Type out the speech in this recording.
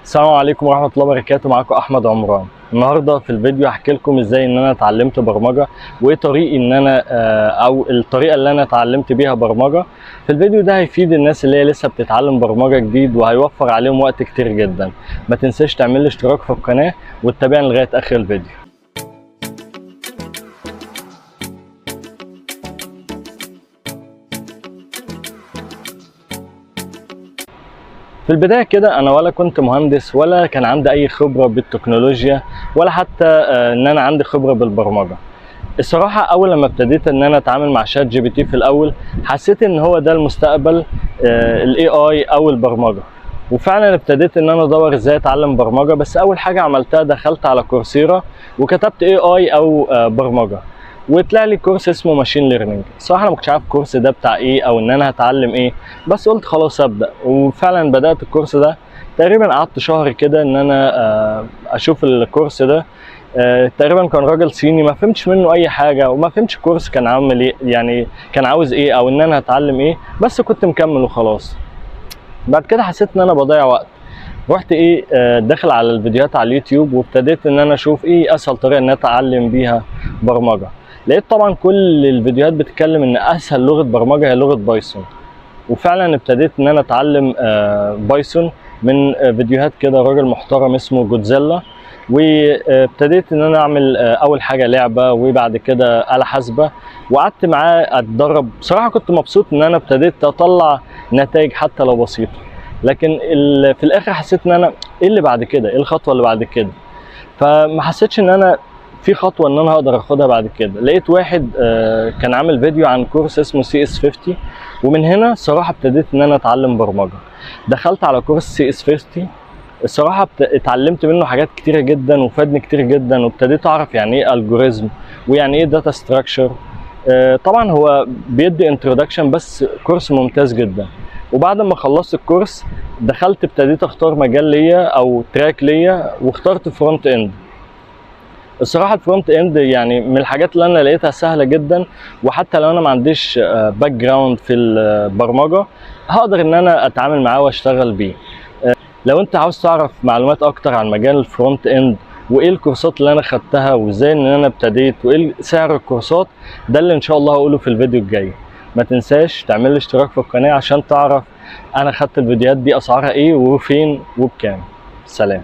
السلام عليكم ورحمة الله وبركاته. معاكم أحمد عمران. النهارده في الفيديو هحكي لكم ازاي ان انا اتعلمت برمجة وايه طريقي ان انا او الطريقة اللي انا اتعلمت بيها برمجة. في الفيديو ده هيفيد الناس اللي هي لسه بتتعلم برمجة جديد وهيوفر عليهم وقت كتير جدا. ما تنساش تعمل لي اشتراك في القناة وتتابعني لغاية اخر الفيديو. في البداية كده أنا ولا كنت مهندس ولا كان عندي أي خبرة بالتكنولوجيا ولا حتى إن أنا عندي خبرة بالبرمجة. الصراحة أول لما ابتديت إن أنا أتعامل مع شات جي بي تي في الأول حسيت إن هو ده المستقبل، ال AI أو البرمجة. وفعلا ابتديت إن أنا أدور إزاي أتعلم برمجة، بس أول حاجة عملتها دخلت على كورسيرا وكتبت AI أو برمجة، وطلع لي كورس اسمه ماشين ليرنينج. الصراحه انا ما كنتش عارف الكورس ده بتاع ايه او ان انا هتعلم ايه، بس قلت خلاص ابدا. وفعلا بدات الكورس ده. تقريبا قعدت شهر كده ان انا اشوف الكورس ده. تقريبا كان راجل صيني ما فهمتش منه اي حاجه وما فهمتش الكورس كان عامل ايه، يعني كان عاوز ايه او ان انا هتعلم ايه، بس كنت مكمل وخلاص. بعد كده حسيت ان انا بضيع وقت، رحت داخل على الفيديوهات على اليوتيوب وابتديت ان انا اشوف ايه اسهل طريقه ان انا اتعلم بيها برمجه. لقيت طبعا كل الفيديوهات بتتكلم ان اسهل لغه برمجه هي لغه بايثون، وفعلا ابتديت ان انا اتعلم بايثون من فيديوهات كده راجل محترم اسمه جودزيلا. وابتديت ان انا اعمل اول حاجه لعبه وبعد كده آلة حاسبه، وقعدت معاه اتدرب. بصراحه كنت مبسوط ان انا ابتديت اطلع نتائج حتى لو بسيطه، لكن في الاخر حسيت ان انا ايه اللي بعد كده، ايه الخطوه اللي بعد كده. فما حسيتش ان انا في خطوه ان انا هقدر اخدها بعد كده. لقيت واحد كان عامل فيديو عن كورس اسمه CS50، ومن هنا صراحه ابتديت ان انا اتعلم برمجه. دخلت على كورس CS50. الصراحه اتعلمت منه حاجات كتيره جدا وفادني كتير جدا، وابتديت اعرف يعني ايه الجوريزم ويعني ايه داتا ستراكشر. طبعا هو بيدي انترودكشن بس كورس ممتاز جدا. وبعد ما خلصت الكورس دخلت ابتديت اختار مجال ليا او تراك ليا، واخترت فرونت اند. الصراحه الفرونت اند يعني من الحاجات اللي انا لقيتها سهله جدا، وحتى لو انا ما عنديش باك جراوند في البرمجه هقدر ان انا اتعامل معاه واشتغل بيه. لو انت عاوز تعرف معلومات اكتر عن مجال الفرونت اند وايه الكورسات اللي انا خدتها وازاي ان انا ابتديت وايه سعر الكورسات، ده اللي ان شاء الله هقوله في الفيديو الجاي. ما تنساش تعمل لي اشتراك في القناه عشان تعرف انا خدت الفيديوهات دي اسعارها ايه وفين وبكام. سلام.